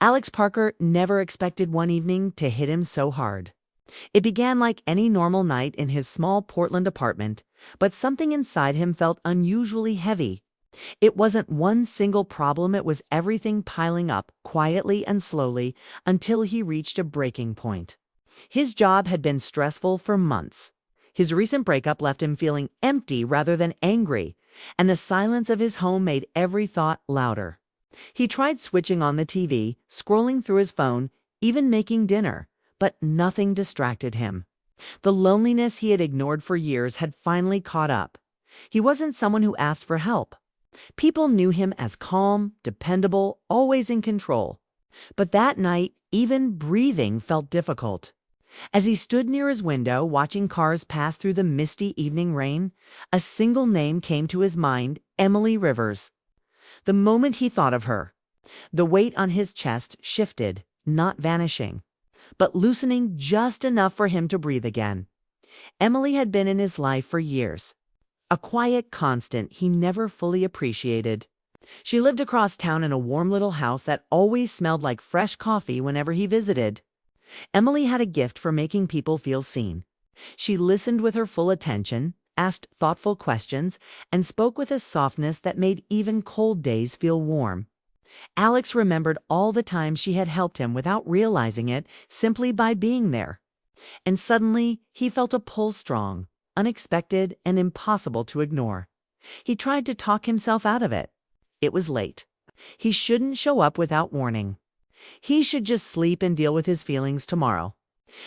Alex Parker never expected one evening to hit him so hard. It began like any normal night in his small Portland apartment, but something inside him felt unusually heavy. It wasn't one single problem, it was everything piling up, quietly and slowly, until he reached a breaking point. His job had been stressful for months. His recent breakup left him feeling empty rather than angry, and the silence of his home made every thought louder. He tried switching on the TV, scrolling through his phone, even making dinner, but nothing distracted him. The loneliness he had ignored for years had finally caught up. He wasn't someone who asked for help. People knew him as calm, dependable, always in control. But that night, even breathing felt difficult. As he stood near his window, watching cars pass through the misty evening rain, a single name came to his mind: Emily Rivers. The moment he thought of her, the weight on his chest shifted, not vanishing, but loosening just enough for him to breathe again. Emily had been in his life for years, a quiet constant he never fully appreciated. She lived across town in a warm little house that always smelled like fresh coffee whenever he visited. Emily had a gift for making people feel seen. She listened with her full attention, asked thoughtful questions, and spoke with a softness that made even cold days feel warm. Alex remembered all the times she had helped him without realizing it, simply by being there. And suddenly, he felt a pull strong, unexpected, and impossible to ignore. He tried to talk himself out of it. It was late. He shouldn't show up without warning. He should just sleep and deal with his feelings tomorrow.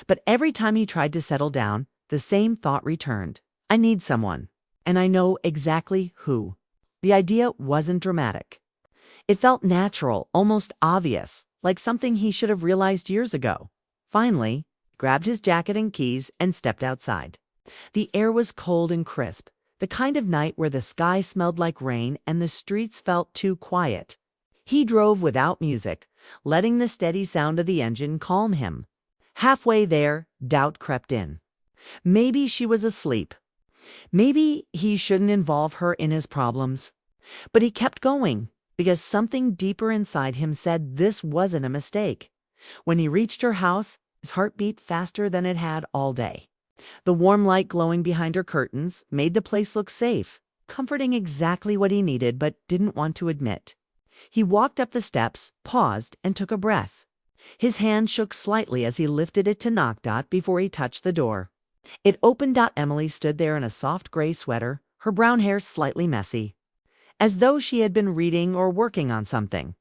But every time he tried to settle down, the same thought returned. I need someone, and I know exactly who. The idea wasn't dramatic. It felt natural, almost obvious, like something he should have realized years ago. Finally, he grabbed his jacket and keys and stepped outside. The air was cold and crisp, the kind of night where the sky smelled like rain and the streets felt too quiet. He drove without music, letting the steady sound of the engine calm him. Halfway there, doubt crept in. Maybe she was asleep. Maybe he shouldn't involve her in his problems. But he kept going, because something deeper inside him said this wasn't a mistake. When he reached her house, his heart beat faster than it had all day. The warm light glowing behind her curtains made the place look safe, comforting exactly what he needed but didn't want to admit. He walked up the steps, paused, and took a breath. His hand shook slightly as he lifted it to knock before he touched the door. It opened. Emily stood there in a soft gray sweater, her brown hair slightly messy, as though she had been reading or working on something.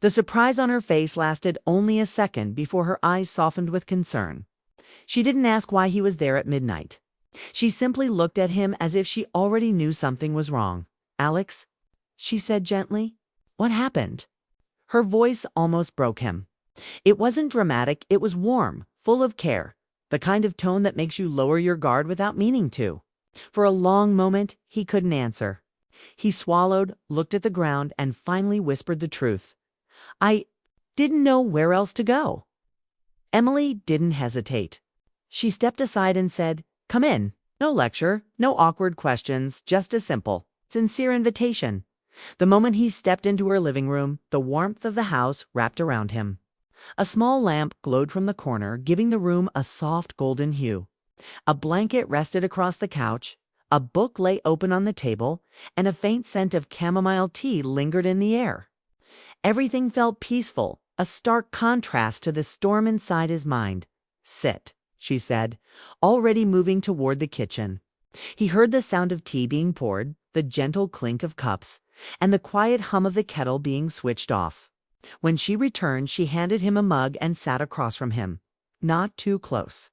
The surprise on her face lasted only a second before her eyes softened with concern. She didn't ask why he was there at midnight. She simply looked at him as if she already knew something was wrong. "Alex," she said gently, "what happened?" Her voice almost broke him. It wasn't dramatic, it was warm, full of care, the kind of tone that makes you lower your guard without meaning to. For a long moment, he couldn't answer. He swallowed, looked at the ground, and finally whispered the truth. "I didn't know where else to go." Emily didn't hesitate. She stepped aside and said, "Come in." No lecture, no awkward questions, just a simple, sincere invitation. The moment he stepped into her living room, the warmth of the house wrapped around him. A small lamp glowed from the corner, giving the room a soft golden hue. A blanket rested across the couch, a book lay open on the table, and a faint scent of chamomile tea lingered in the air. Everything felt peaceful, a stark contrast to the storm inside his mind. "Sit," she said, already moving toward the kitchen. He heard the sound of tea being poured, the gentle clink of cups, and the quiet hum of the kettle being switched off. When she returned, she handed him a mug and sat across from him. Not too close,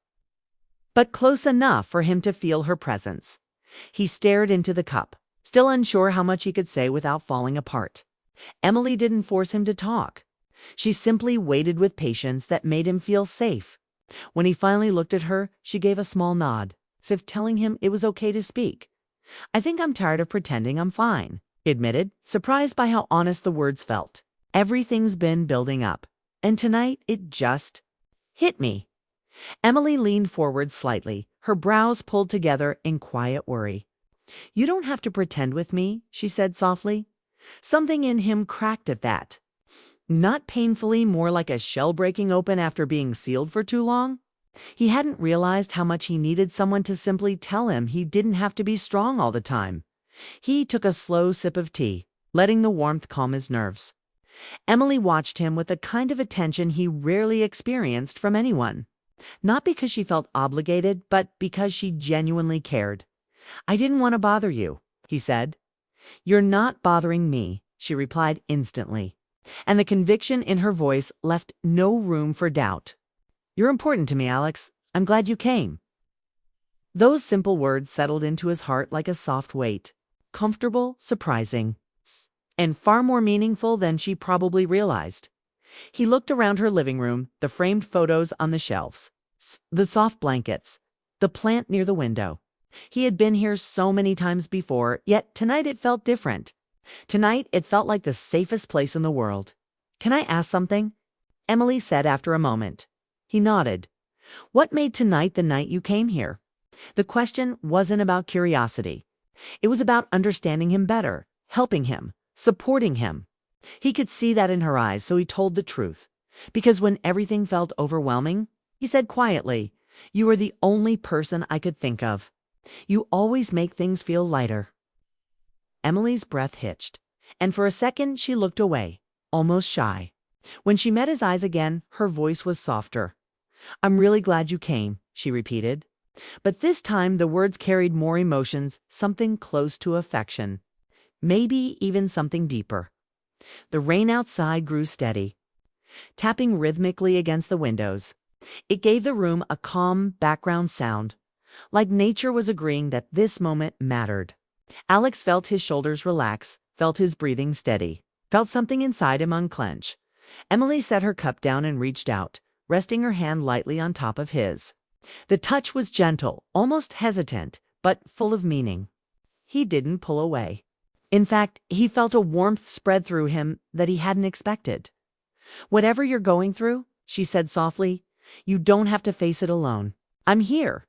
but close enough for him to feel her presence. He stared into the cup, still unsure how much he could say without falling apart. Emily didn't force him to talk. She simply waited with patience that made him feel safe. When he finally looked at her, she gave a small nod, as if telling him it was okay to speak. "I think I'm tired of pretending I'm fine," he admitted, surprised by how honest the words felt. "Everything's been building up, and tonight it just hit me." Emily leaned forward slightly, her brows pulled together in quiet worry. "You don't have to pretend with me," she said softly. Something in him cracked at that. Not painfully, more like a shell breaking open after being sealed for too long. He hadn't realized how much he needed someone to simply tell him he didn't have to be strong all the time. He took a slow sip of tea, letting the warmth calm his nerves. Emily watched him with a kind of attention he rarely experienced from anyone. Not because she felt obligated, but because she genuinely cared. "I didn't want to bother you," he said. "You're not bothering me," she replied instantly, and the conviction in her voice left no room for doubt. "You're important to me, Alex. I'm glad you came." Those simple words settled into his heart like a soft weight. Comfortable, surprising, and far more meaningful than she probably realized. He looked around her living room, the framed photos on the shelves, the soft blankets, the plant near the window. He had been here so many times before, yet tonight it felt different. Tonight it felt like the safest place in the world. "Can I ask something?" Emily said after a moment. He nodded. "What made tonight the night you came here?" The question wasn't about curiosity. It was about understanding him better, helping him, supporting him. He could see that in her eyes, so he told the truth. "Because when everything felt overwhelming," he said quietly, "you were the only person I could think of. You always make things feel lighter." Emily's breath hitched, and for a second she looked away, almost shy. When she met his eyes again, her voice was softer. "I'm really glad you came," she repeated. But this time the words carried more emotions, something close to affection. Maybe even something deeper. The rain outside grew steady, tapping rhythmically against the windows. It gave the room a calm background sound, like nature was agreeing that this moment mattered. Alex felt his shoulders relax, felt his breathing steady, felt something inside him unclench. Emily set her cup down and reached out, resting her hand lightly on top of his. The touch was gentle, almost hesitant, but full of meaning. He didn't pull away. In fact, he felt a warmth spread through him that he hadn't expected. "Whatever you're going through," she said softly, "you don't have to face it alone. I'm here."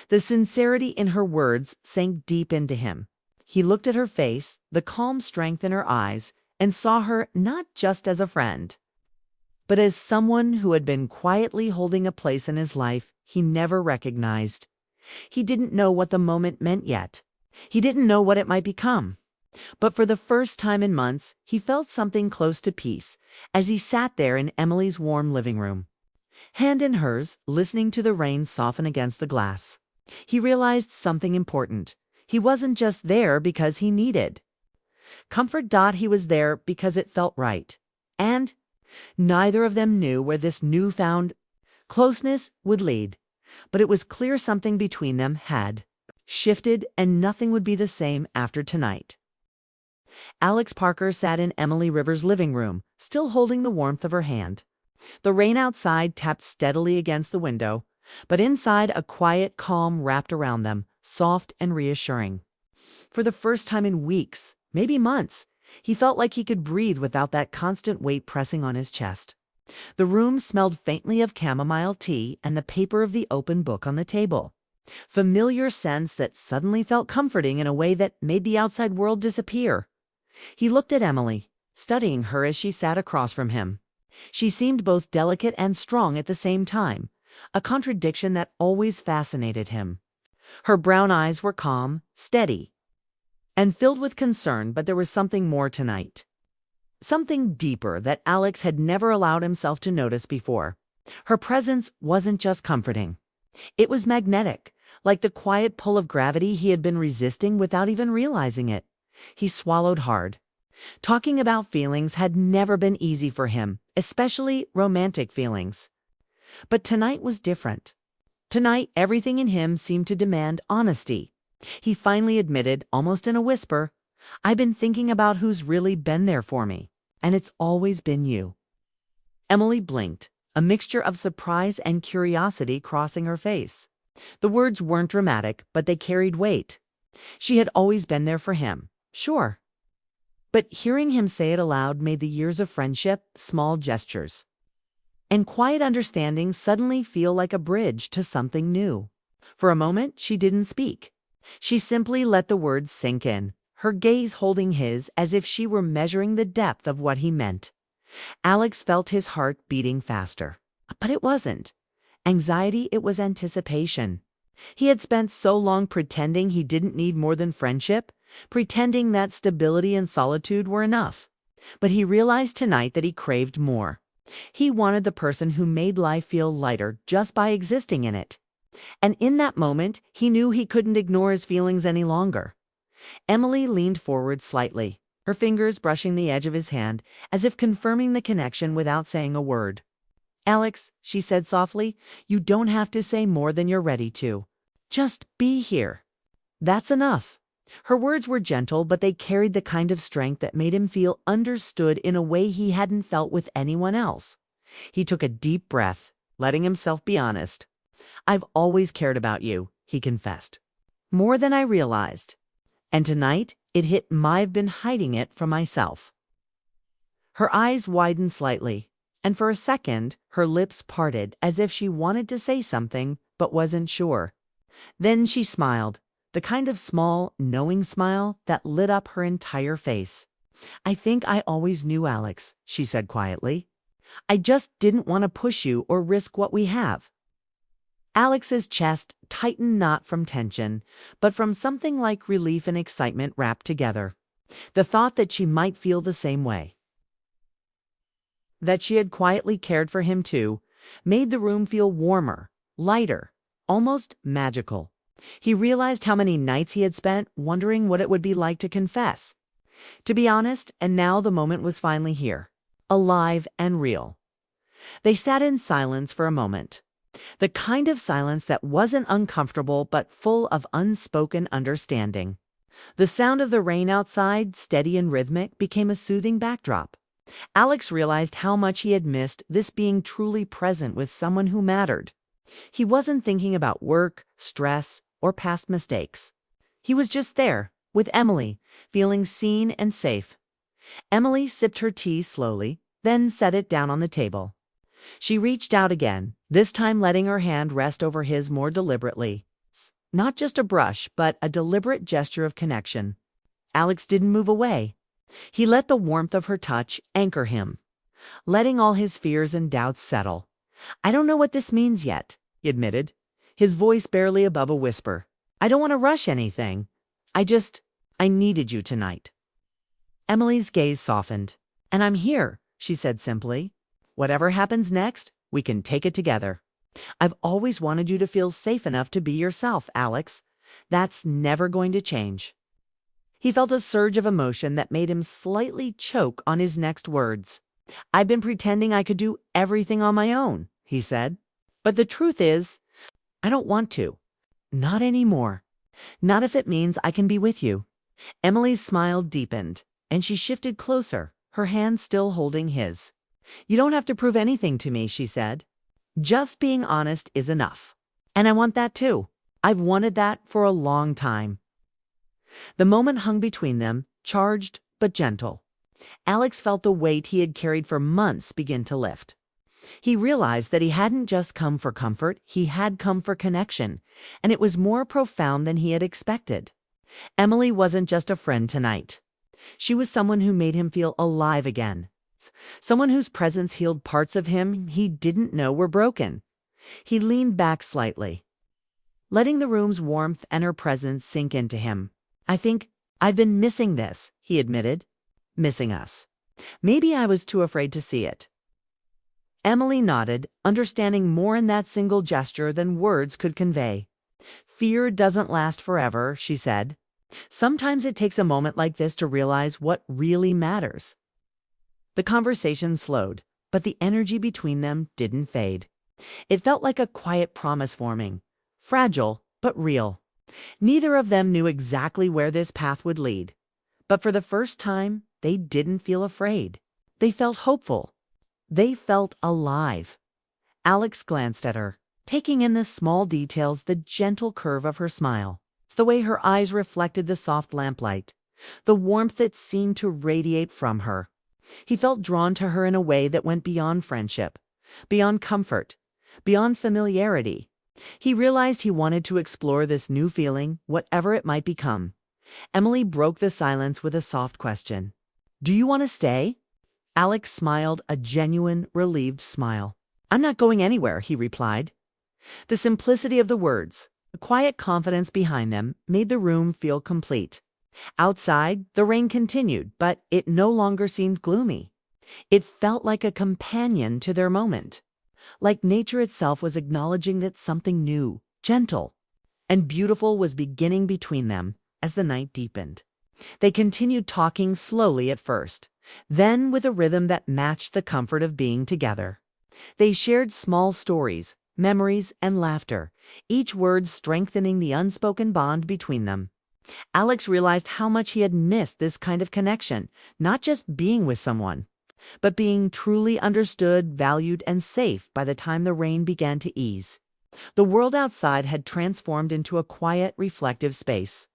The sincerity in her words sank deep into him. He looked at her face, the calm strength in her eyes, and saw her not just as a friend, but as someone who had been quietly holding a place in his life he never recognized. He didn't know what the moment meant yet. He didn't know what it might become. But for the first time in months, he felt something close to peace as he sat there in Emily's warm living room, hand in hers, listening to the rain soften against the glass. He realized something important. He wasn't just there because he needed comfort. He was there because it felt right. And neither of them knew where this newfound closeness would lead, but it was clear something between them had shifted and nothing would be the same after tonight. Alex Parker sat in Emily Rivers' living room, still holding the warmth of her hand. The rain outside tapped steadily against the window, but inside a quiet calm wrapped around them, soft and reassuring. For the first time in weeks, maybe months, he felt like he could breathe without that constant weight pressing on his chest. The room smelled faintly of chamomile tea and the paper of the open book on the table. Familiar scents that suddenly felt comforting in a way that made the outside world disappear. He looked at Emily, studying her as she sat across from him. She seemed both delicate and strong at the same time, a contradiction that always fascinated him. Her brown eyes were calm, steady, and filled with concern, but there was something more tonight. Something deeper that Alex had never allowed himself to notice before. Her presence wasn't just comforting. It was magnetic, like the quiet pull of gravity he had been resisting without even realizing it. He swallowed hard. Talking about feelings had never been easy for him, especially romantic feelings. But tonight was different. Tonight, everything in him seemed to demand honesty. He finally admitted, almost in a whisper, "I've been thinking about who's really been there for me, and it's always been you." Emily blinked, a mixture of surprise and curiosity crossing her face. The words weren't dramatic, but they carried weight. She had always been there for him, sure. But hearing him say it aloud made the years of friendship, small gestures, and quiet understanding suddenly feel like a bridge to something new. For a moment, she didn't speak. She simply let the words sink in, her gaze holding his as if she were measuring the depth of what he meant. Alex felt his heart beating faster. But it wasn't anxiety, it was anticipation. He had spent so long pretending he didn't need more than friendship, pretending that stability and solitude were enough. But he realized tonight that he craved more. He wanted the person who made life feel lighter just by existing in it. And in that moment, he knew he couldn't ignore his feelings any longer. Emily leaned forward slightly, her fingers brushing the edge of his hand, as if confirming the connection without saying a word. "Alex," she said softly, "you don't have to say more than you're ready to. Just be here. That's enough." Her words were gentle, but they carried the kind of strength that made him feel understood in a way he hadn't felt with anyone else. He took a deep breath, letting himself be honest. "I've always cared about you," he confessed. "More than I realized. And tonight, it hit I've been hiding it from myself." Her eyes widened slightly, and for a second, her lips parted as if she wanted to say something but wasn't sure. Then she smiled, the kind of small, knowing smile that lit up her entire face. "I think I always knew, Alex," she said quietly. "I just didn't want to push you or risk what we have." Alex's chest tightened not from tension, but from something like relief and excitement wrapped together. The thought that she might feel the same way, that she had quietly cared for him too, made the room feel warmer, lighter, almost magical. He realized how many nights he had spent wondering what it would be like to confess, to be honest, and now the moment was finally here, alive and real. They sat in silence for a moment, the kind of silence that wasn't uncomfortable but full of unspoken understanding. The sound of the rain outside, steady and rhythmic, became a soothing backdrop. Alex realized how much he had missed this being truly present with someone who mattered. He wasn't thinking about work, stress, or past mistakes. He was just there, with Emily, feeling seen and safe. Emily sipped her tea slowly, then set it down on the table. She reached out again, this time letting her hand rest over his more deliberately. Not just a brush, but a deliberate gesture of connection. Alex didn't move away. He let the warmth of her touch anchor him, letting all his fears and doubts settle. "I don't know what this means yet," he admitted, his voice barely above a whisper. "I don't want to rush anything. I needed you tonight." Emily's gaze softened. "And I'm here," she said simply. "Whatever happens next, we can take it together. I've always wanted you to feel safe enough to be yourself, Alex. That's never going to change." He felt a surge of emotion that made him slightly choke on his next words. "I've been pretending I could do everything on my own," he said. "But the truth is, I don't want to. Not anymore. Not if it means I can be with you." Emily's smile deepened, and she shifted closer, her hand still holding his. "You don't have to prove anything to me," she said. "Just being honest is enough. And I want that too. I've wanted that for a long time." The moment hung between them, charged but gentle. Alex felt the weight he had carried for months begin to lift. He realized that he hadn't just come for comfort, he had come for connection, and it was more profound than he had expected. Emily wasn't just a friend tonight. She was someone who made him feel alive again. Someone whose presence healed parts of him he didn't know were broken. He leaned back slightly, letting the room's warmth and her presence sink into him. "I think I've been missing this," he admitted. "Missing us. Maybe I was too afraid to see it." Emily nodded, understanding more in that single gesture than words could convey. "Fear doesn't last forever," she said. "Sometimes it takes a moment like this to realize what really matters." The conversation slowed, but the energy between them didn't fade. It felt like a quiet promise forming, fragile but real. Neither of them knew exactly where this path would lead, but for the first time, they didn't feel afraid. They felt hopeful. They felt alive. Alex glanced at her, taking in the small details, the gentle curve of her smile, the way her eyes reflected the soft lamplight, the warmth that seemed to radiate from her. He felt drawn to her in a way that went beyond friendship, beyond comfort, beyond familiarity. He realized he wanted to explore this new feeling, whatever it might become. Emily broke the silence with a soft question. "Do you want to stay?" Alex smiled a genuine, relieved smile. "I'm not going anywhere," he replied. The simplicity of the words, the quiet confidence behind them, made the room feel complete. Outside, the rain continued, but it no longer seemed gloomy. It felt like a companion to their moment, like nature itself was acknowledging that something new, gentle, and beautiful was beginning between them as the night deepened. They continued talking slowly at first, then with a rhythm that matched the comfort of being together. They shared small stories, memories, and laughter, each word strengthening the unspoken bond between them. Alex realized how much he had missed this kind of connection, not just being with someone, but being truly understood, valued, and safe by the time the rain began to ease. The world outside had transformed into a quiet, reflective space.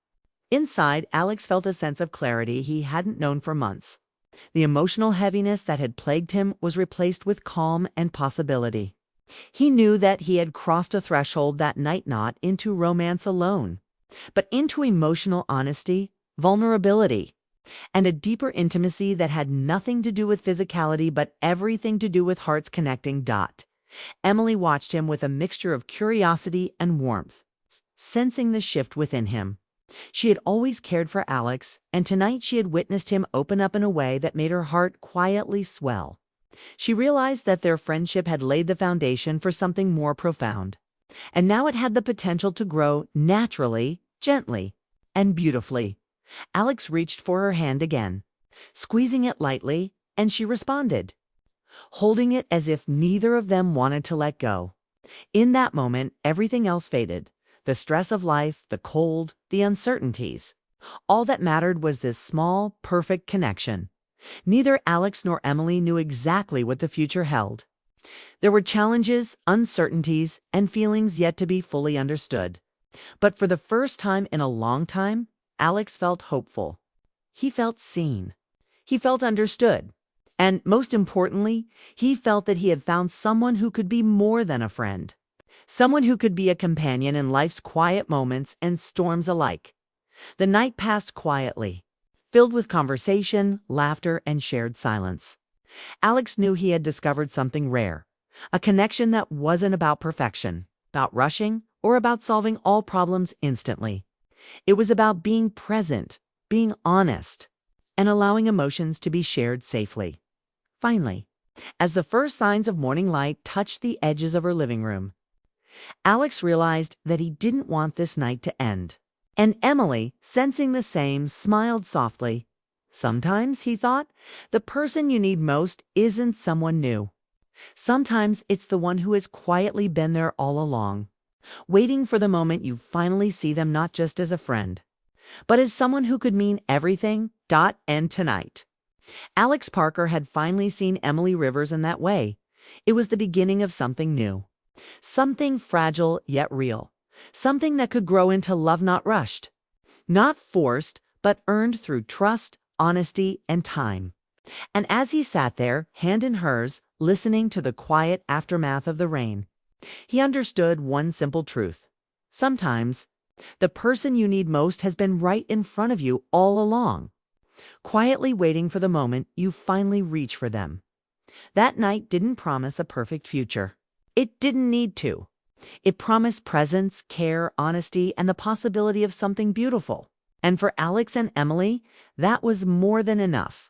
Inside, Alex felt a sense of clarity he hadn't known for months. The emotional heaviness that had plagued him was replaced with calm and possibility. He knew that he had crossed a threshold that night, not into romance alone, but into emotional honesty, vulnerability, and a deeper intimacy that had nothing to do with physicality but everything to do with hearts connecting. Emily watched him with a mixture of curiosity and warmth, sensing the shift within him. She had always cared for Alex, and tonight she had witnessed him open up in a way that made her heart quietly swell. She realized that their friendship had laid the foundation for something more profound, and now it had the potential to grow naturally, gently, and beautifully. Alex reached for her hand again, squeezing it lightly, and she responded, holding it as if neither of them wanted to let go. In that moment, everything else faded. The stress of life, the cold, the uncertainties. All that mattered was this small, perfect connection. Neither Alex nor Emily knew exactly what the future held. There were challenges, uncertainties, and feelings yet to be fully understood. But for the first time in a long time, Alex felt hopeful. He felt seen. He felt understood. And most importantly, he felt that he had found someone who could be more than a friend. Someone who could be a companion in life's quiet moments and storms alike. The night passed quietly, filled with conversation, laughter, and shared silence. Alex knew he had discovered something rare, a connection that wasn't about perfection, about rushing, or about solving all problems instantly. It was about being present, being honest, and allowing emotions to be shared safely. Finally, as the first signs of morning light touched the edges of her living room, Alex realized that he didn't want this night to end. And Emily, sensing the same, smiled softly. Sometimes, he thought, the person you need most isn't someone new. Sometimes it's the one who has quietly been there all along, waiting for the moment you finally see them, not just as a friend, but as someone who could mean everything. And tonight, Alex Parker had finally seen Emily Rivers in that way. It was the beginning of something new. Something fragile yet real. Something that could grow into love not rushed. Not forced, but earned through trust, honesty, and time. And as he sat there, hand in hers, listening to the quiet aftermath of the rain, he understood one simple truth. Sometimes, the person you need most has been right in front of you all along, quietly waiting for the moment you finally reach for them. That night didn't promise a perfect future. It didn't need to. It promised presence, care, honesty, and the possibility of something beautiful. And for Alex and Emily, that was more than enough.